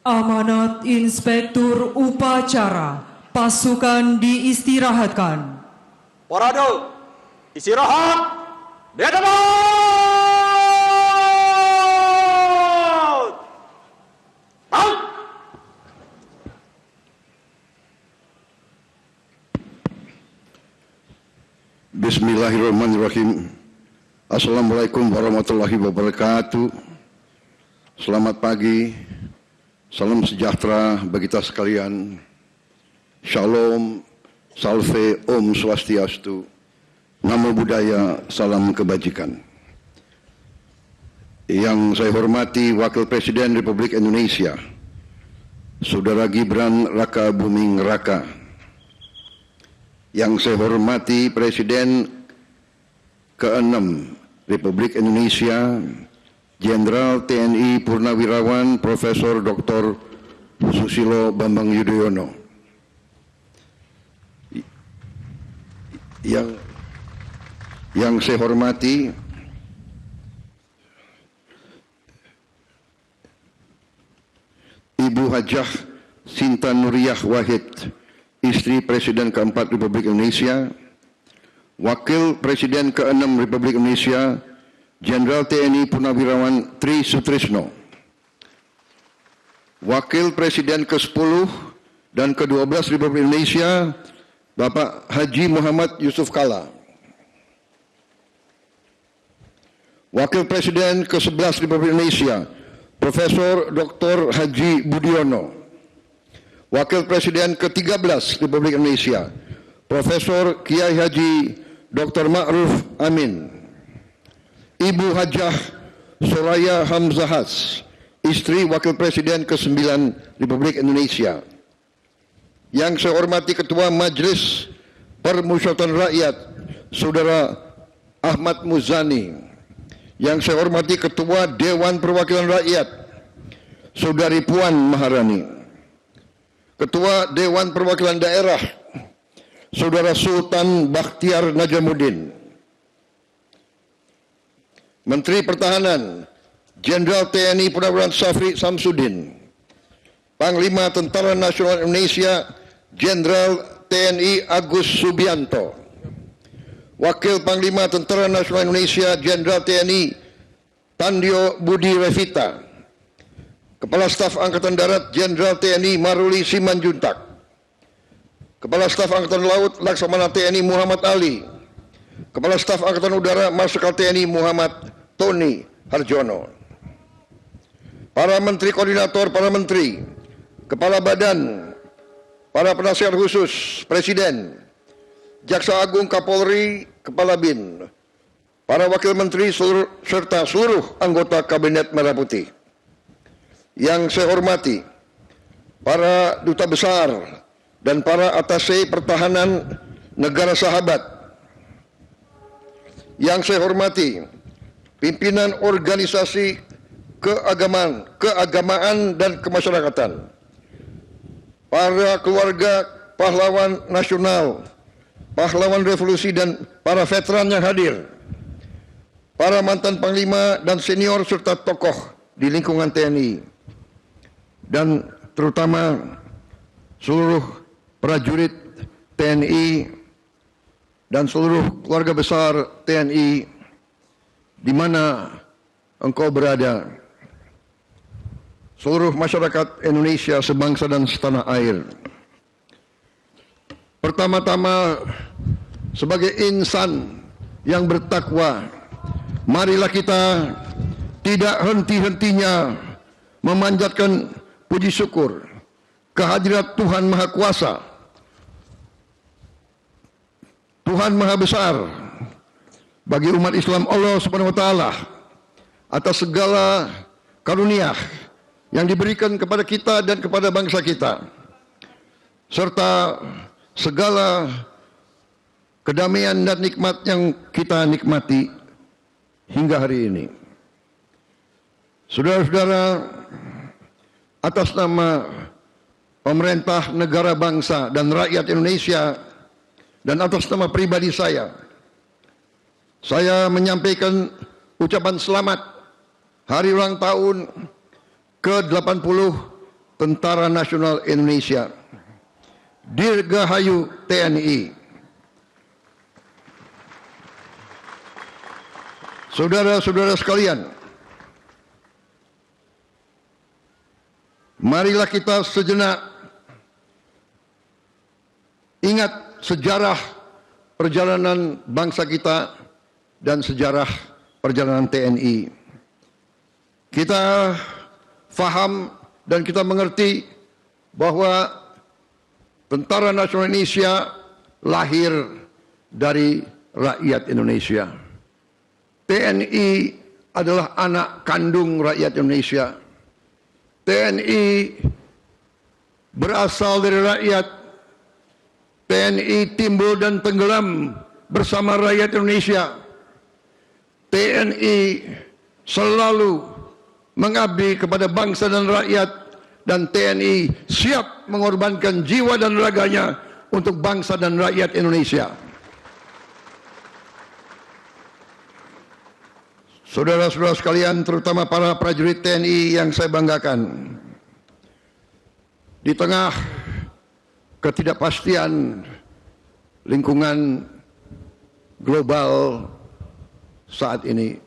Amanat Inspektur Upacara, pasukan diistirahatkan. Parade, istirahat, berdebat! Out! Bismillahirrahmanirrahim. Assalamualaikum warahmatullahi wabarakatuh. Selamat pagi, salam sejahtera bagi kita sekalian. Shalom, salve, om swastiastu, namo buddhaya, salam kebajikan. Yang saya hormati Wakil Presiden Republik Indonesia, Saudara Gibran Raka Buming Raka. Yang saya hormati Presiden ke-6 Republik Indonesia, Jenderal TNI Purnawirawan Profesor Dr. Susilo Bambang Yudhoyono. Yang saya hormati Ibu Hajah Sinta Nuriyah Wahid, istri Presiden ke-4 Republik Indonesia, Wakil Presiden ke-6 Republik Indonesia, Jenderal TNI Purnawirawan Tri Sutrisno, Wakil Presiden ke-10 dan ke-12 Republik Indonesia, Bapak Haji Muhammad Yusuf Kalla, Wakil Presiden ke-11 Republik Indonesia, Profesor Dr. Haji Budiono, Wakil Presiden ke-13 Republik Indonesia, Profesor Kiai Haji Dr. Ma'ruf Amin, Ibu Hajah Soraya Hamzahas, istri Wakil Presiden ke-9 Republik Indonesia. Yang saya hormati Ketua Majelis Permusyawaratan Rakyat, Saudara Ahmad Muzani. Yang saya hormati Ketua Dewan Perwakilan Rakyat, Saudari Puan Maharani. Ketua Dewan Perwakilan Daerah, Saudara Sultan Bakhtiar Najamuddin. Menteri Pertahanan, Jenderal TNI Purnawirawan Syafri Samsudin. Panglima Tentara Nasional Indonesia, Jenderal TNI Agus Subianto. Wakil Panglima Tentara Nasional Indonesia, Jenderal TNI Tandio Budi Revita. Kepala Staf Angkatan Darat, Jenderal TNI Maruli Simanjuntak. Kepala Staf Angkatan Laut, Laksamana TNI Muhammad Ali. Kepala Staf Angkatan Udara, Marsikal TNI Muhammad Tony Harjono. Para Menteri Koordinator, para Menteri, Kepala Badan, para Penasihat Khusus Presiden, Jaksa Agung Kapolri, Kepala BIN, para Wakil Menteri serta seluruh anggota Kabinet Merah Putih. Yang saya hormati para Duta Besar dan para Atase Pertahanan Negara Sahabat. Yang saya hormati pimpinan organisasi keagamaan dan kemasyarakatan, para keluarga pahlawan nasional, pahlawan revolusi dan para veteran yang hadir, para mantan panglima dan senior serta tokoh di lingkungan TNI, dan terutama seluruh prajurit TNI dan seluruh keluarga besar TNI di mana engkau berada, seluruh masyarakat Indonesia sebangsa dan setanah air. Pertama-tama, sebagai insan yang bertakwa, marilah kita tidak henti-hentinya memanjatkan puji syukur kehadirat Tuhan Maha Kuasa, Tuhan Maha Besar bagi umat Islam Allah Subhanahu wa taala atas segala karunia yang diberikan kepada kita dan kepada bangsa kita, serta segala kedamaian dan nikmat yang kita nikmati hingga hari ini. Saudara-saudara, atas nama pemerintah negara bangsa dan rakyat Indonesia dan atas nama pribadi saya menyampaikan ucapan selamat hari ulang tahun ke-80 Tentara Nasional Indonesia, Dirgahayu TNI, saudara-saudara sekalian, marilah kita sejenak ingat sejarah perjalanan bangsa kita dan sejarah perjalanan TNI. Kita faham dan kita mengerti bahwa Tentara Nasional Indonesia lahir dari rakyat Indonesia. TNI adalah anak kandung rakyat Indonesia. TNI berasal dari rakyat. TNI timbul dan tenggelam bersama rakyat Indonesia. TNI selalu mengabdi kepada bangsa dan rakyat, dan TNI siap mengorbankan jiwa dan raganya untuk bangsa dan rakyat Indonesia. Saudara-saudara sekalian, terutama para prajurit TNI yang saya banggakan, di tengah ketidakpastian lingkungan global saat ini,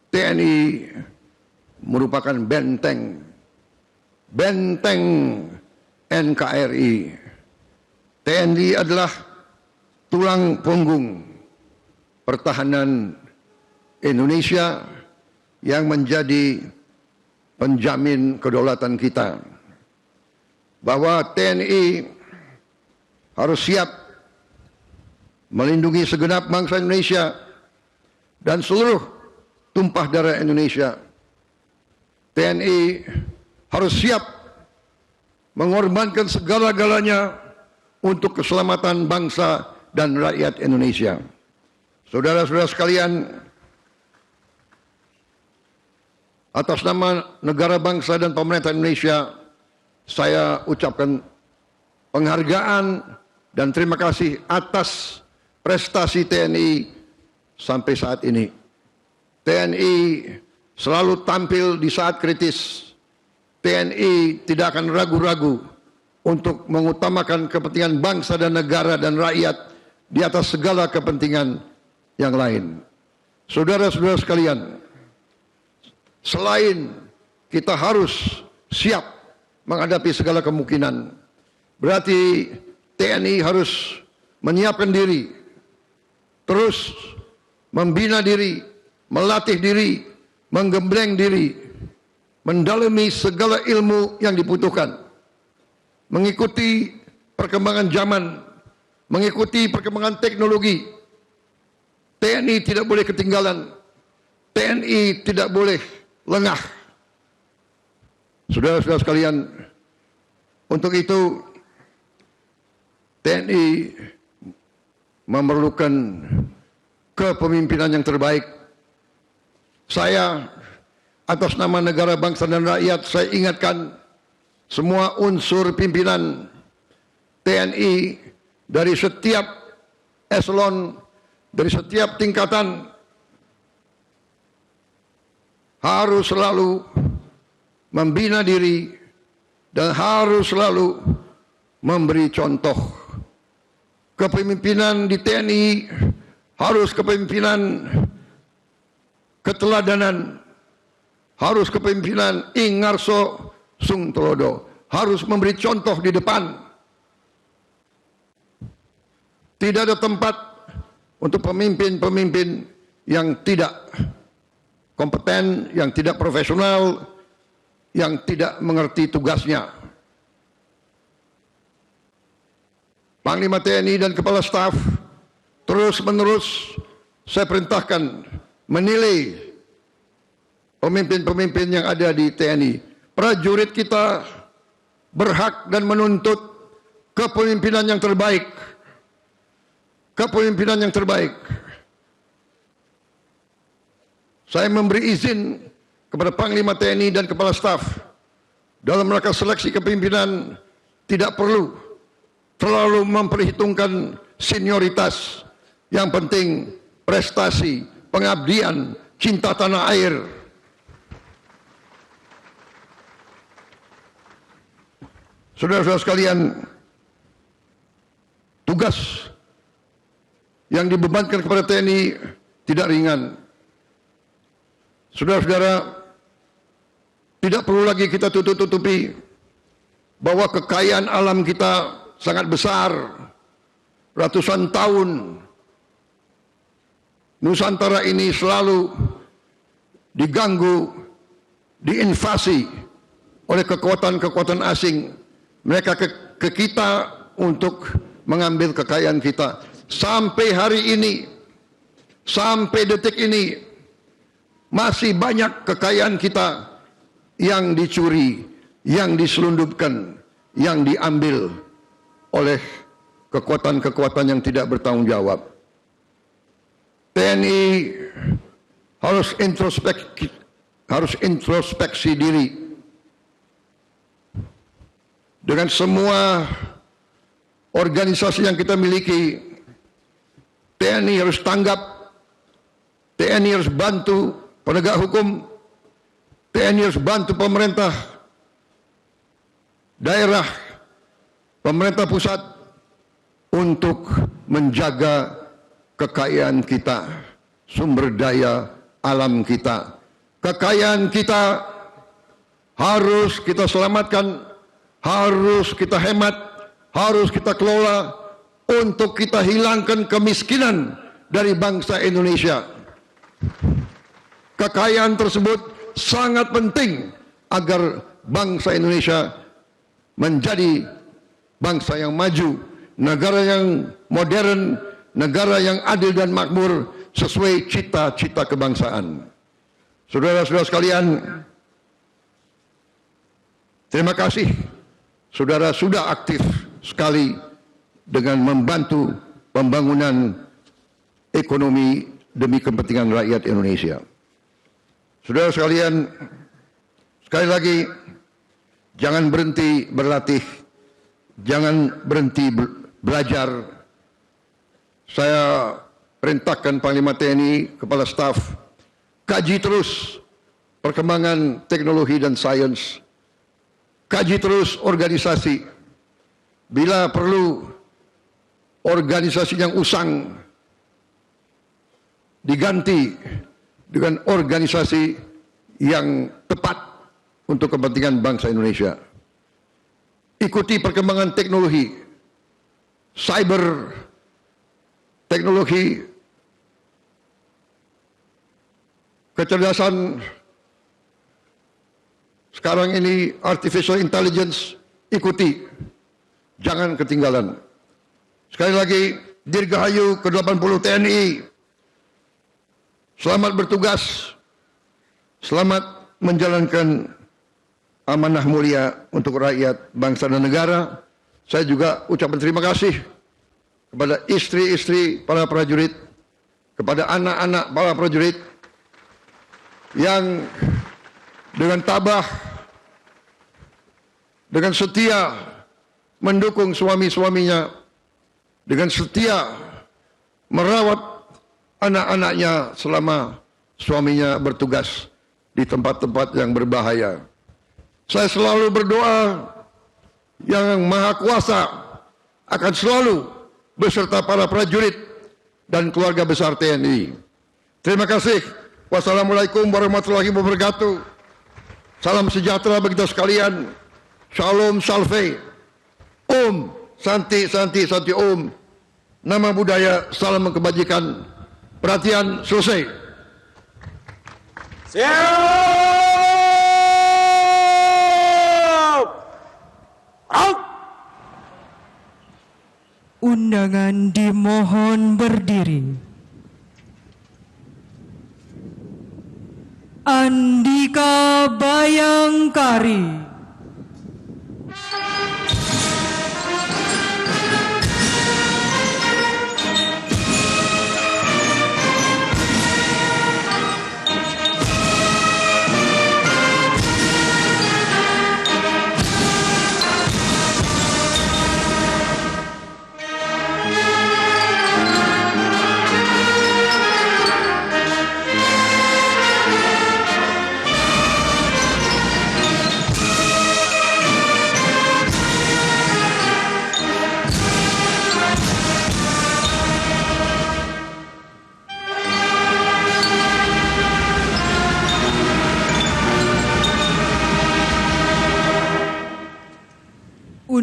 TNI merupakan benteng NKRI. TNI adalah tulang punggung pertahanan Indonesia yang menjadi penjamin kedaulatan kita. Bahwa TNI harus siap melindungi segenap bangsa Indonesia dan seluruh tumpah darah Indonesia. TNI harus siap mengorbankan segala-galanya untuk keselamatan bangsa dan rakyat Indonesia. Saudara-saudara sekalian, atas nama negara, bangsa, dan pemerintah Indonesia, saya ucapkan penghargaan dan terima kasih atas prestasi TNI sampai saat ini. TNI selalu tampil di saat kritis. TNI tidak akan ragu-ragu untuk mengutamakan kepentingan bangsa dan negara dan rakyat di atas segala kepentingan yang lain. Saudara-saudara sekalian, selain kita harus siap menghadapi segala kemungkinan, berarti TNI harus menyiapkan diri, terus membina diri, melatih diri, menggembleng diri, mendalami segala ilmu yang dibutuhkan, mengikuti perkembangan zaman, mengikuti perkembangan teknologi. TNI tidak boleh ketinggalan, TNI tidak boleh lengah. Saudara-saudara sekalian, untuk itu TNI memerlukan kepemimpinan yang terbaik. Saya atas nama negara, bangsa, dan rakyat, saya ingatkan semua unsur pimpinan TNI dari setiap eselon, dari setiap tingkatan, harus selalu membina diri dan harus selalu memberi contoh. Kepemimpinan di TNI harus kepemimpinan keteladanan, harus kepemimpinan Ingarso Sungtolodo, harus memberi contoh di depan. Tidak ada tempat untuk pemimpin-pemimpin yang tidak kompeten, yang tidak profesional, yang tidak mengerti tugasnya. Panglima TNI dan Kepala Staf terus-menerus saya perintahkan menilai pemimpin-pemimpin yang ada di TNI. Prajurit kita berhak dan menuntut kepemimpinan yang terbaik. Kepemimpinan yang terbaik. Saya memberi izin kepada Panglima TNI dan Kepala Staf dalam rangka seleksi kepemimpinan tidak perlu terlalu memperhitungkan senioritas. Yang penting prestasi, pengabdian, cinta tanah air. Saudara-saudara sekalian, tugas yang dibebankan kepada TNI tidak ringan. Saudara-saudara, tidak perlu lagi kita tutup-tutupi bahwa kekayaan alam kita sangat besar. Ratusan tahun Nusantara ini selalu diganggu, diinvasi oleh kekuatan-kekuatan asing. Mereka ke kita untuk mengambil kekayaan kita. Sampai hari ini, sampai detik ini, masih banyak kekayaan kita yang dicuri, yang diselundupkan, yang diambil oleh kekuatan-kekuatan yang tidak bertanggung jawab. TNI harus introspeksi diri dengan semua organisasi yang kita miliki. TNI harus tanggap, TNI harus bantu penegak hukum, TNI harus bantu pemerintah daerah, pemerintah pusat untuk menjaga kekayaan kita, sumber daya alam kita. Kekayaan kita harus kita selamatkan, harus kita hemat, harus kita kelola untuk kita hilangkan kemiskinan dari bangsa Indonesia. Kekayaan tersebut sangat penting agar bangsa Indonesia menjadi bangsa yang maju, negara yang modern, negara yang adil dan makmur sesuai cita-cita kebangsaan. Saudara-saudara sekalian, terima kasih saudara sudah aktif sekali dengan membantu pembangunan ekonomi demi kepentingan rakyat Indonesia. Saudara sekalian, sekali lagi, jangan berhenti berlatih, jangan berhenti belajar. Saya perintahkan Panglima TNI, Kepala Staf, kaji terus perkembangan teknologi dan sains, kaji terus organisasi. Bila perlu organisasi yang usang diganti dengan organisasi yang tepat untuk kepentingan bangsa Indonesia. Ikuti perkembangan teknologi, cyber, teknologi, kecerdasan sekarang ini, artificial intelligence, ikuti, jangan ketinggalan. Sekali lagi, Dirgahayu ke-80 TNI, selamat bertugas, selamat menjalankan amanah mulia untuk rakyat, bangsa dan negara. Saya juga ucapkan terima kasih kepada istri-istri para prajurit, kepada anak-anak para prajurit yang dengan tabah, dengan setia mendukung suami-suaminya, dengan setia merawat anak-anaknya selama suaminya bertugas di tempat-tempat yang berbahaya. Saya selalu berdoa yang Maha Kuasa akan selalu beserta para prajurit dan keluarga besar TNI. Terima kasih. Wassalamualaikum warahmatullahi wabarakatuh. Salam sejahtera bagi kita sekalian. Shalom Salve. Om Santi Santi Santi Om. Nama budaya, salam kebajikan. Perhatian, selesai. Siap! Out! Undangan dimohon berdiri. Andika Bayangkari.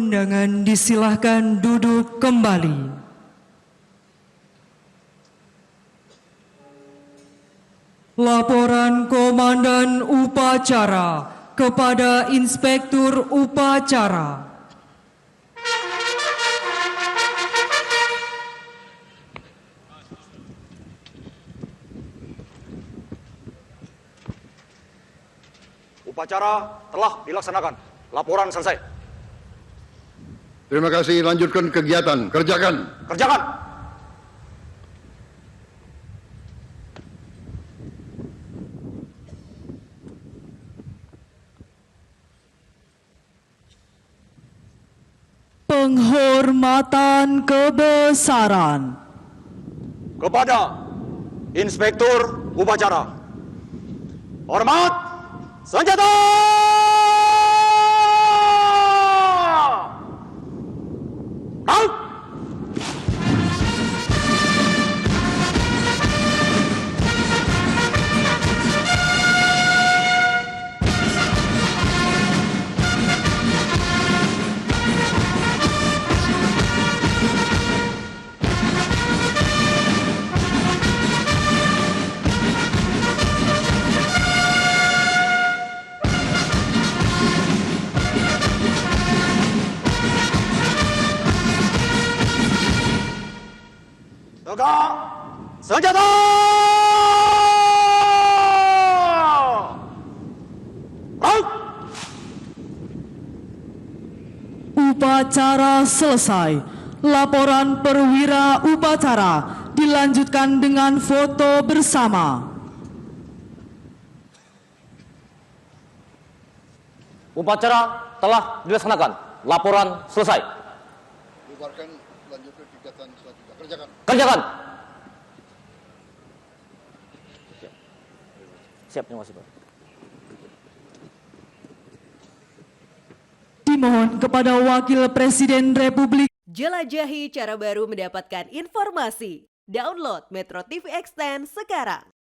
Undangan disilahkan duduk kembali. Laporan Komandan Upacara kepada Inspektur Upacara. Upacara telah dilaksanakan. Laporan selesai. Terima kasih. Lanjutkan kegiatan. Kerjakan. Kerjakan. Penghormatan kebesaran Kepada Inspektur Upacara. Hormat senjata! Out! Tegak senjata! Out! upacara selesai. Laporan perwira upacara dilanjutkan dengan foto bersama. Upacara telah dilaksanakan. Laporan selesai. Bubarkan. Lanjutkan kegiatan selanjutnya. Kerjakan. Kerjakan. Siap, terima kasih, Pak. Dimohon kepada Wakil Presiden Republik Jelajahi cara baru mendapatkan informasi. Download Metro TV Extend sekarang.